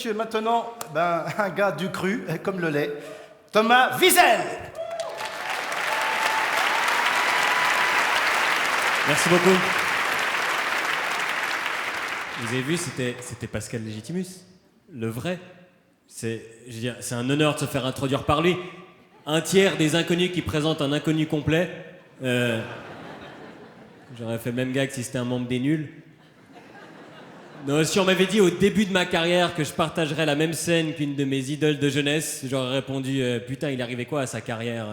Maintenant, un gars du cru, comme le lait, Thomas Wiesel. Merci beaucoup. Vous avez vu, c'était Pascal Légitimus, le vrai. C'est un honneur de se faire introduire par lui. Un tiers des inconnus qui présentent un inconnu complet. J'aurais fait le même gag si c'était un membre des nuls. Non, si on m'avait dit au début de ma carrière que je partagerais la même scène qu'une de mes idoles de jeunesse, j'aurais répondu putain, il arrivait quoi à sa carrière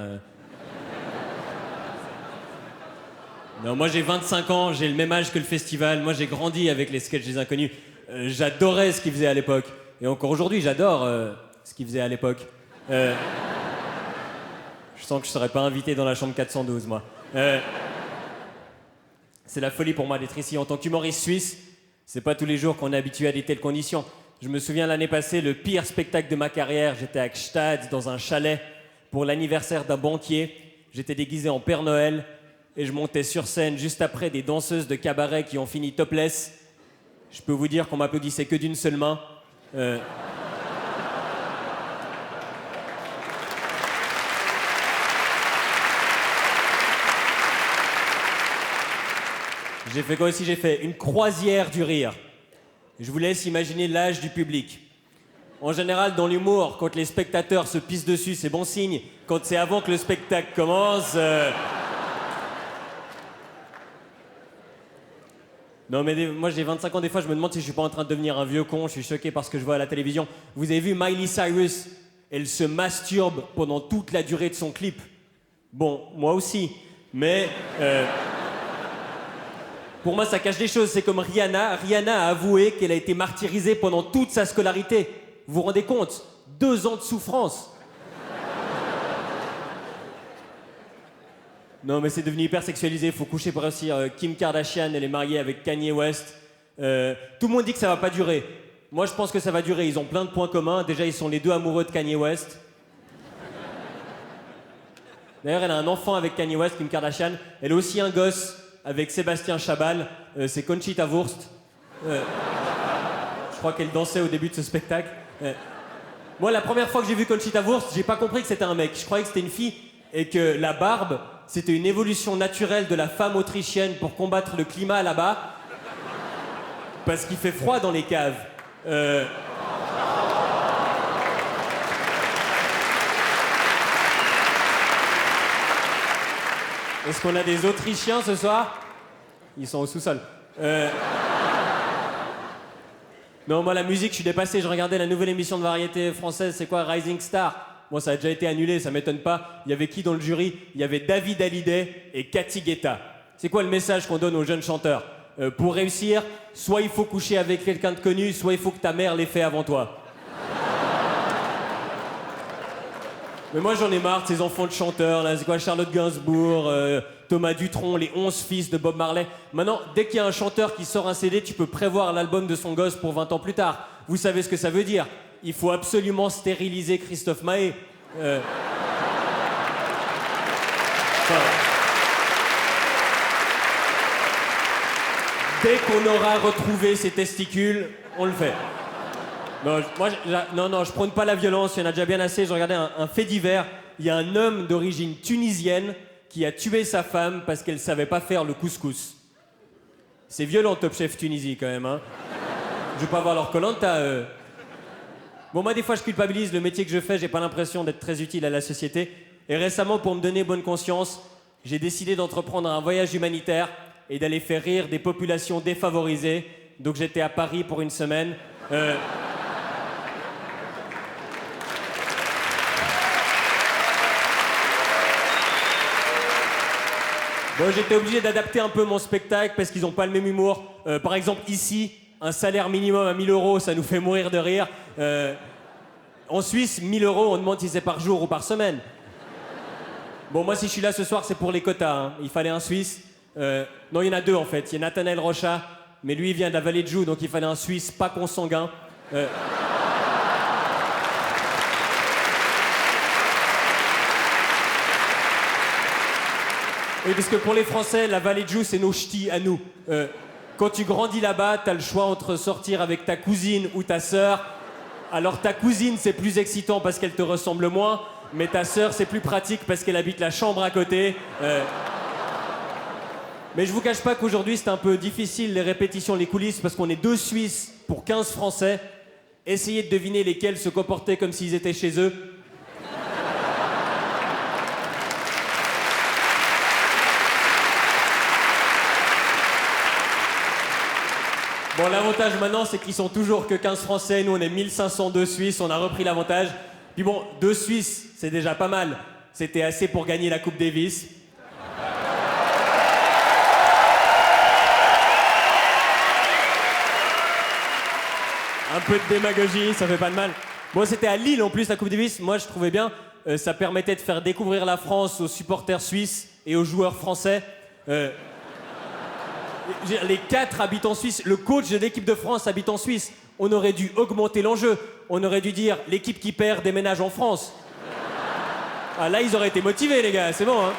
Non, moi j'ai 25 ans, j'ai le même âge que le festival. Moi j'ai grandi avec les sketchs des inconnus. J'adorais ce qu'ils faisaient à l'époque. Et encore aujourd'hui, j'adore ce qu'ils faisaient à l'époque. Je sens que je serais pas invité dans la chambre 412, moi. C'est la folie pour moi d'être ici en tant qu'humoriste suisse. C'est pas tous les jours qu'on est habitué à des telles conditions. Je me souviens l'année passée, le pire spectacle de ma carrière, j'étais à Gstaad, dans un chalet, pour l'anniversaire d'un banquier. J'étais déguisé en Père Noël et je montais sur scène juste après des danseuses de cabaret qui ont fini topless. Je peux vous dire qu'on m'applaudissait que d'une seule main. J'ai fait quoi aussi? J'ai fait une croisière du rire. Je vous laisse imaginer l'âge du public. En général, dans l'humour, quand les spectateurs se pissent dessus, c'est bon signe. Quand c'est avant que le spectacle commence... Non, mais moi, j'ai 25 ans, des fois, je me demande si je suis pas en train de devenir un vieux con. Je suis choqué par ce que je vois à la télévision. Vous avez vu Miley Cyrus? Elle se masturbe pendant toute la durée de son clip. Bon, moi aussi. Mais... Pour moi, ça cache des choses. C'est comme Rihanna. Rihanna a avoué qu'elle a été martyrisée pendant toute sa scolarité. Vous vous rendez compte? 2 ans de souffrance. Non, mais c'est devenu hyper sexualisé. Faut coucher pour réussir. Kim Kardashian, elle est mariée avec Kanye West. Tout le monde dit que ça va pas durer. Moi, je pense que ça va durer. Ils ont plein de points communs. Déjà, ils sont les deux amoureux de Kanye West. D'ailleurs, elle a un enfant avec Kanye West, Kim Kardashian. Elle a aussi un gosse avec Sébastien Chabal, c'est Conchita Wurst. Je crois qu'elle dansait au début de ce spectacle. Moi, la première fois que j'ai vu Conchita Wurst, j'ai pas compris que c'était un mec. Je croyais que c'était une fille et que la barbe, c'était une évolution naturelle de la femme autrichienne pour combattre le climat là-bas. Parce qu'il fait froid dans les caves. Est-ce qu'on a des Autrichiens ce soir? Ils sont au sous-sol. Non, moi, la musique, je suis dépassé. Je regardais la nouvelle émission de variété française. C'est quoi, Rising Star? Moi, ça a déjà été annulé, ça m'étonne pas. Il y avait qui dans le jury? Il y avait David Hallyday et Cathy Guetta. C'est quoi le message qu'on donne aux jeunes chanteurs? Pour réussir, soit il faut coucher avec quelqu'un de connu, soit il faut que ta mère l'ait fait avant toi. Mais moi j'en ai marre de ces enfants de chanteurs, là, c'est quoi, Charlotte Gainsbourg, Thomas Dutronc, les 11 fils de Bob Marley. Maintenant, dès qu'il y a un chanteur qui sort un CD, tu peux prévoir l'album de son gosse pour 20 ans plus tard. Vous savez ce que ça veut dire? Il faut absolument stériliser Christophe Maé. Dès qu'on aura retrouvé ses testicules, on le fait. Non, je prône pas la violence, il y en a déjà bien assez. Je regardais un fait divers. Il y a un homme d'origine tunisienne qui a tué sa femme parce qu'elle savait pas faire le couscous. C'est violent, Top Chef Tunisie, quand même, hein. Je veux pas voir leur Koh-Lanta. Bon, moi, des fois, je culpabilise. Le métier que je fais, j'ai pas l'impression d'être très utile à la société. Et récemment, pour me donner bonne conscience, j'ai décidé d'entreprendre un voyage humanitaire et d'aller faire rire des populations défavorisées. Donc, j'étais à Paris pour une semaine. Bon, j'étais obligé d'adapter un peu mon spectacle parce qu'ils n'ont pas le même humour. Par exemple, ici, un salaire minimum à 1 000 €, ça nous fait mourir de rire. En Suisse, 1 000 €, on demande si c'est par jour ou par semaine. Bon, moi, si je suis là ce soir, c'est pour les quotas, hein. Il fallait un Suisse. Non, il y en a 2, en fait. Il y a Nathanaël Rocha, mais lui, il vient de la vallée de Joux, donc il fallait un Suisse pas consanguin. Oui, parce que pour les Français, la vallée de Joux, c'est nos ch'tis à nous. Quand tu grandis là-bas, t'as le choix entre sortir avec ta cousine ou ta sœur. Alors ta cousine, c'est plus excitant parce qu'elle te ressemble moins, mais ta sœur, c'est plus pratique parce qu'elle habite la chambre à côté. Mais je vous cache pas qu'aujourd'hui, c'est un peu difficile, les répétitions, les coulisses, parce qu'on est 2 Suisses pour 15 Français. Essayez de deviner lesquels se comportaient comme s'ils étaient chez eux. Bon, l'avantage maintenant, c'est qu'ils sont toujours que 15 Français. Nous, on est 1502 Suisses. On a repris l'avantage. Puis bon, 2 Suisses, c'est déjà pas mal. C'était assez pour gagner la Coupe Davis. Un peu de démagogie, ça fait pas de mal. Bon, c'était à Lille en plus, la Coupe Davis. Moi, je trouvais bien. Ça permettait de faire découvrir la France aux supporters suisses et aux joueurs français. Les 4 habitent en Suisse. Le coach de l'équipe de France habite en Suisse. On aurait dû augmenter l'enjeu. On aurait dû dire l'équipe qui perd déménage en France. Ah, là, ils auraient été motivés, les gars. C'est bon, hein.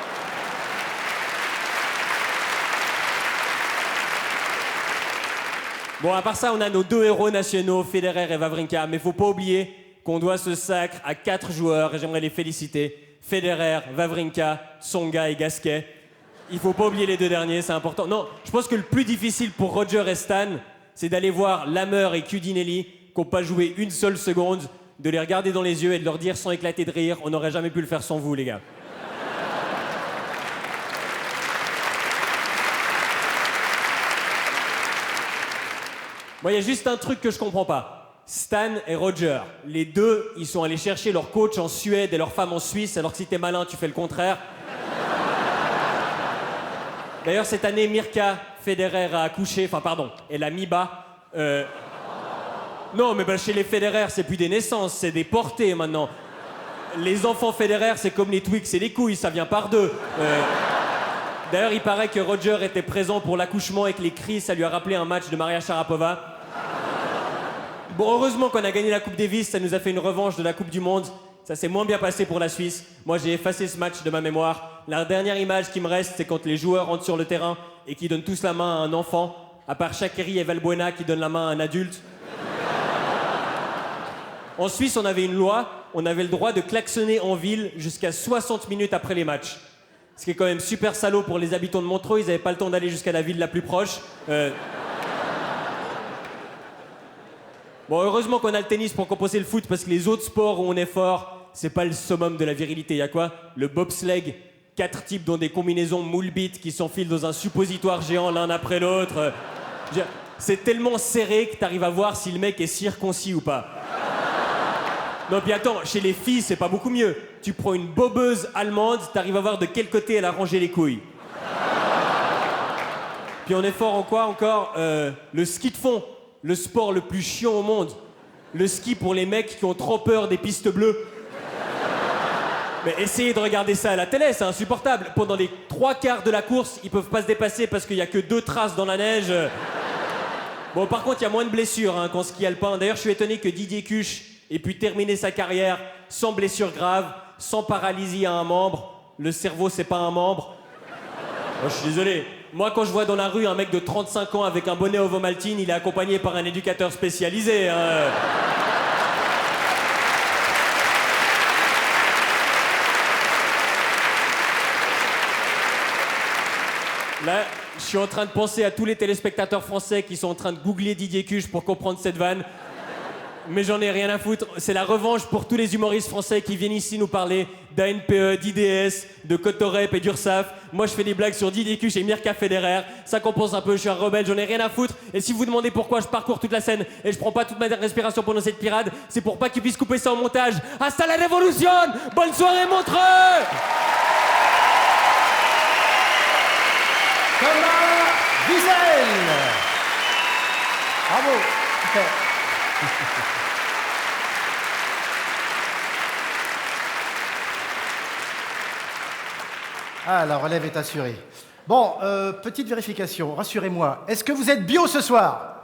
Bon, à part ça, on a nos 2 héros nationaux, Federer et Wawrinka. Mais faut pas oublier qu'on doit ce sacre à 4 joueurs. Et j'aimerais les féliciter. Federer, Wawrinka, Tsonga et Gasquet. Il faut pas oublier les 2 derniers, c'est important. Non, je pense que le plus difficile pour Roger et Stan, c'est d'aller voir Lamer et Cudinelli, qui n'ont pas joué une seule seconde, de les regarder dans les yeux et de leur dire sans éclater de rire, on n'aurait jamais pu le faire sans vous, les gars. Moi, il y a juste un truc que je comprends pas. Stan et Roger, les 2, ils sont allés chercher leur coach en Suède et leur femme en Suisse, alors que si t'es malin, tu fais le contraire. D'ailleurs, cette année, Mirka Federer a accouché, enfin pardon, elle a mis bas. Non, mais chez les Federer, c'est plus des naissances, c'est des portées maintenant. Les enfants Federer, c'est comme les Twix et les couilles, ça vient par 2. D'ailleurs, il paraît que Roger était présent pour l'accouchement et que les cris, ça lui a rappelé un match de Maria Sharapova. Bon, heureusement qu'on a gagné la Coupe Davis, ça nous a fait une revanche de la Coupe du Monde. Ça s'est moins bien passé pour la Suisse. Moi, j'ai effacé ce match de ma mémoire. La dernière image qui me reste, c'est quand les joueurs rentrent sur le terrain et qui donnent tous la main à un enfant, à part Shaqiri et Valbuena qui donnent la main à un adulte. En Suisse, on avait une loi, on avait le droit de klaxonner en ville jusqu'à 60 minutes après les matchs. Ce qui est quand même super salaud pour les habitants de Montreux, ils n'avaient pas le temps d'aller jusqu'à la ville la plus proche. Bon, heureusement qu'on a le tennis pour compenser le foot, parce que les autres sports où on est fort, c'est pas le summum de la virilité. Il y a quoi? Le bobsleigh, 4 types dans des combinaisons moule bit qui s'enfilent dans un suppositoire géant l'un après l'autre. C'est tellement serré que t'arrives à voir si le mec est circoncis ou pas. Non, puis attends, chez les filles, c'est pas beaucoup mieux. Tu prends une bobeuse allemande, t'arrives à voir de quel côté elle a rangé les couilles. Puis on est fort en quoi encore? Le ski de fond, le sport le plus chiant au monde. Le ski pour les mecs qui ont trop peur des pistes bleues. Mais essayez de regarder ça à la télé, c'est insupportable. Pendant les 3/4 de la course, ils peuvent pas se dépasser parce qu'il y a que 2 traces dans la neige. Bon, par contre, il y a moins de blessures qu'en ski alpin. D'ailleurs, je suis étonné que Didier Cuche ait pu terminer sa carrière sans blessure grave, sans paralysie à un membre. Le cerveau, c'est pas un membre. Oh, je suis désolé. Moi, quand je vois dans la rue un mec de 35 ans avec un bonnet Ovomaltine, il est accompagné par un éducateur spécialisé. Là, je suis en train de penser à tous les téléspectateurs français qui sont en train de googler Didier Cuche pour comprendre cette vanne. Mais j'en ai rien à foutre. C'est la revanche pour tous les humoristes français qui viennent ici nous parler d'ANPE, d'IDS, de Cotorep et d'URSAF. Moi, je fais des blagues sur Didier Cuche et Mirka Federer. Ça compense un peu, je suis un rebelle, j'en ai rien à foutre. Et si vous demandez pourquoi je parcours toute la scène et je prends pas toute ma respiration pendant cette tirade, c'est pour pas qu'ils puissent couper ça au montage. Hasta la révolution! Bonne soirée, Montreux! Thomas Wiesel. Bravo. Ah, la relève est assurée. Bon, petite vérification, rassurez-moi. Est-ce que vous êtes bio ce soir?